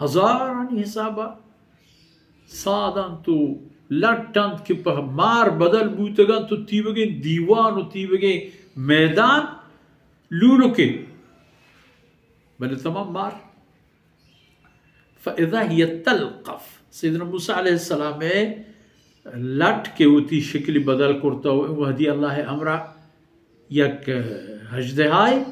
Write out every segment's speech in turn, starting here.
हजारानी हिसाबा सादान तो लट्टंत के पह मार बदल बूतगन तो तीवगे दीवान तीवगे मैदान लूलो के बल तमाम मार फ़इज़ा हिय तल्क़फ़ सैयदना मूसा अलैहिस्सलाम लट के होती शक्ल बदल करता वहदी अल्लाह हमरा यक हजदहाय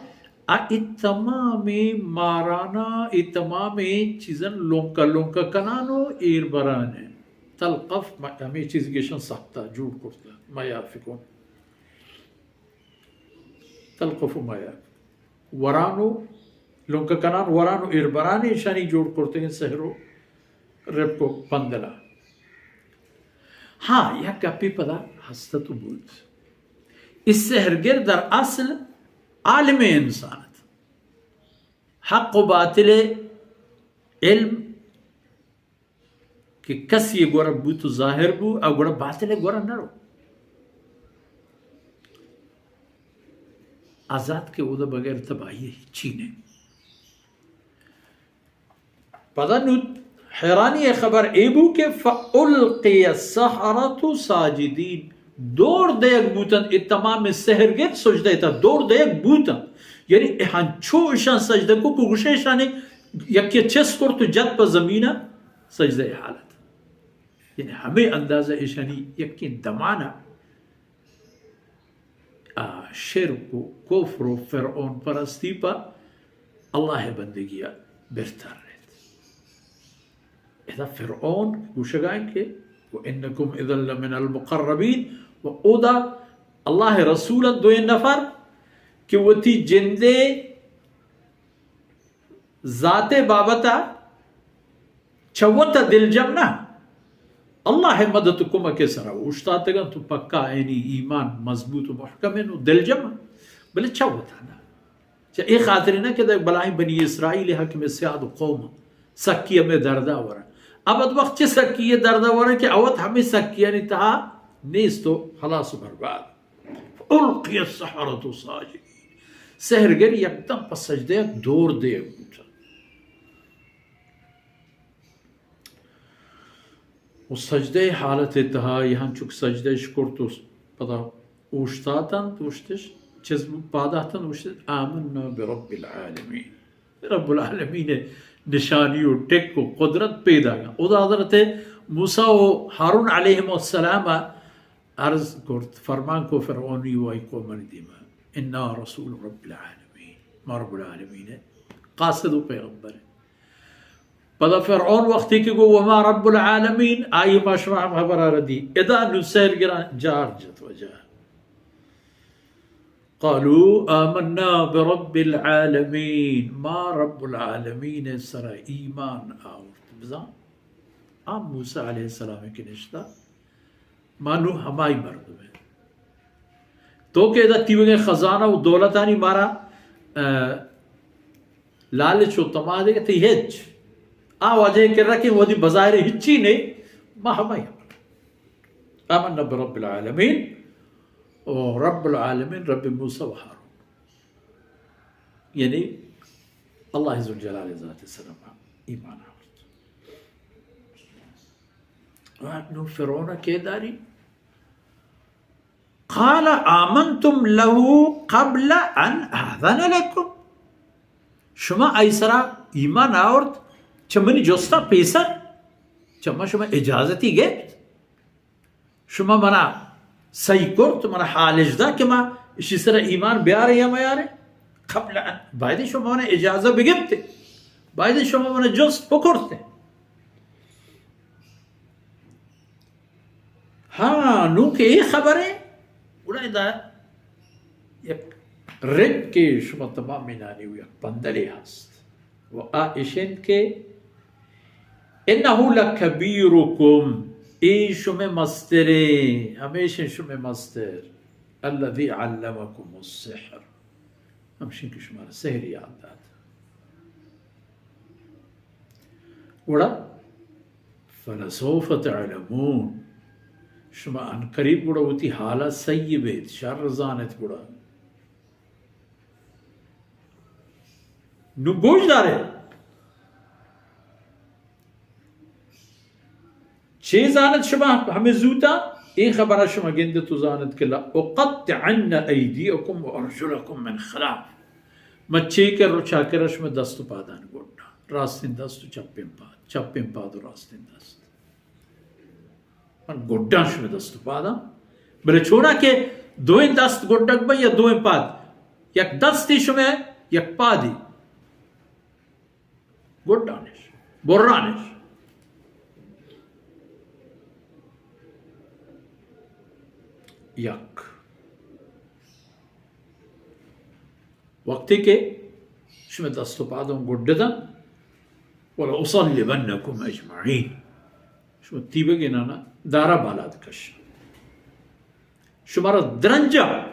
आ इतमामे माराना इतमामे चीज़न लोंका लोंका कनानो एर बराने तल्क़फ़ हमें चीज़ गेशन सकता जोड़ करता माया फिकोन तल्क़फ़ माया वरानो लोंका कनान वरानो एर बराने शानी जोड़ करते हैं सहरो रब को पंदला हाँ यह कपी पदा हस्तु बूत इससे हरगिर दर असल आलिम इंसानत हक व बातिल इल्म कि कस ये गोरा बूत जाहिर बू और गोरा बातिल गोरा नरो आजाद के उदा बगैर तबाही चीने पता नु हैरानी खबर एबू के फ़उल्क़िय अस्सहरतु साजिदीन दौड़ देग बूतन इतमाम सहरगिर सजदे था दौड़ देग बूतन यानी हंचो ईशान सजदे को कुगुशे ईशाने यक्के चेस कर तो जद पर जमीना सजदे हालत यानी हमें अंदाजा ईशानी यक्के दमाना शिर्क कुफ्र फ़िरऔन परस्ती पर अल्लाह बंदगिया बेहतर إذا فرعون وشجعين كي وإنكم إذا لمن المقربين وأودا الله رسولا دوين نفر कि वो थी जिंदे जाते बाबता चवता दिल जमना अल्लाह मदद कुम के सरा उश्ताते गन तो पक्का यानी ईमान मजबूत महकम है नो दिल जम बले चवता ना चा एक खातिर ना कि बलाई बनी इसराइल हक में सियाद कौम सकिया में दर्दा वरा अब वक्त सकिया दर्दा वरा कि अवत हमें सकिया नहीं था नेस तो खलास बर्बाद उल्क़िय अस्सहरतु साजिदीन सहरगर एकदम पर सजदे दौड़ दे उस सजदे हालत तहा यहाँ चुक सजदे शुक्र तो पता उश्तातन तो उश्तिश चीज पादातन उश्तिश आमन्ना बिरब्बिल आलमीन रब्बुल आलमीन ने निशानी और टेक को कुदरत पैदा का उदा हज़रत मूसा व हारून अलैहिस्सलाम अर्ज करत फरमान को फ़िरऔनी व कौम दीमा इन्ना रसूल रब्बिल आलमीन रब्बुल आलमीन है कासिद व पैगंबर है पदा फ़िरऔन वक्ती के गो वमा रब्बुल आलमीन आई माशमा खबर रदी इदा नुसैर गिरा जारजत वजा क़ालू आमन्ना बिरब्बिल आलमीन मा रब्बुल आलमीन सरा ईमान आवत बजा आम मूसा अलैहिस्सलाम के निश्ता मानो हमारी मर्द में तो के दा तीवे खजाना व दौलतानी मारा लालच व तमादे के हिच आ वजह के रखे वदी बाजार हिच्ची ने मा हमाई आमन्ना बिरब्बिल आलमीन और रब्बुल आलमीन रब्बि मूसा व हारून यानी अल्लाह ज़ुल जलाल ज़ात सलाम ईमान आवत फ़िरऔन के दारी क़ाल आमनतुम लहू क़ब्ल अन आज़न लकुम शुमा ऐसरा ईमान आवत चमनी जोस्ता पैसा चम्मा शुमा इजाज़ती गेट शुमा मना सही कर तो मना हालिजदा कि माँ इसी तरह ईमान ब्यार या मयारे क़ब्ल अन बायदे शुमा मना इजाज़त बिगेते बायदे शुमा मना जोस्त पकड़ते हाँ नू के ये खबर है उन्हें दा एक रिब के शुमा तमाम मिनानी हुई पंदले हस्त वो आइशन के इन्नहु लकबीरुकुम ई शुमे मस्तरे हमेशा शुमे मस्तर अल्लज़ी अल्लमकुमुस सिहर हमशिन की शुमारा सहर याद आता उड़ा फलसौफ तअलमून शुमा अन करीब बुड़ा होती हालत सही बेद शर जानत बुड़ा नु बोझदार है چه زانت شما همه زوتا این خبر شما گنده تو زانت کلا اقطعن ایدیکم و ارجلکم من خلاف ما چه که رو چاکرش ما دست و پادان گودا راستین دست و چپین پاد و راستین دست من گودانش ما دست و پادان بله چونا که دوین دست گودک با یا دوین پاد یک دستی شما یک پادی گودانش برانش یک وقتی که شما دست و پادون گوددن ولا اصلبنکم اجمعین شما تی بگینا دارا بالاد کش شما را درنجا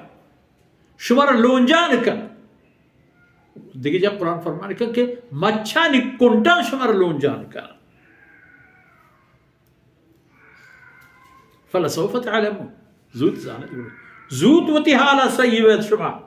شما را لونجان کن دیگه جب قرآن فرمانے کن کہ مچھانی کنٹان شما را لونجان کن فلسوف تعلمون زود زانت زود وتی حالا سیوید شما